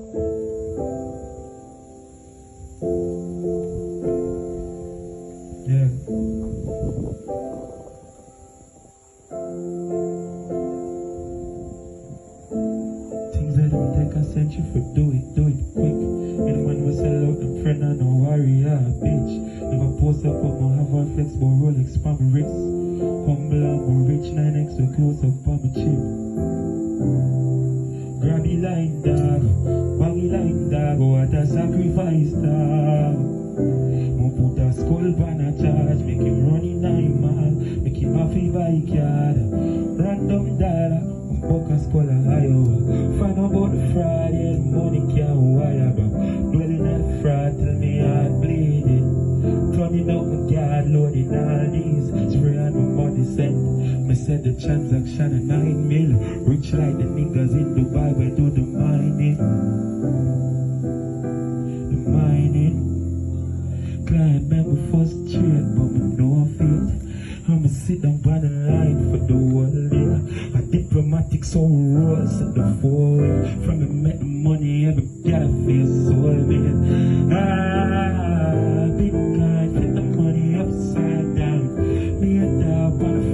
Things that don't take a century for do it quick. Anyone will sell out them friend and no warrior, bitch. Never post up but more have a flexible Rolex for my wrist. Humble and more rich, 9x so close up on my chip. Grabby line dog, baggy line dog, what a sacrifice dog. Mo put a skull pan a charge, make him run in nine mile, make him a fee bike yard. Random dollar, buck a skull a higher. Find out about the fraud, yeah, the money can't wire back. Dwelling at the fraud till me heart bleeding. Turning up my yard, loading all these. Spray on my money sent. Me send the transaction at 9 mil. Rich like the niggas in Dubai, we do the mining. The mining. Client member frustrated, but me know fit. I'ma sit down by the line for the world, yeah. A diplomatic soul rolls at the foil. From me make the money, every gotta feel soul, man. Big guy, flip the money upside down. Me a dog on the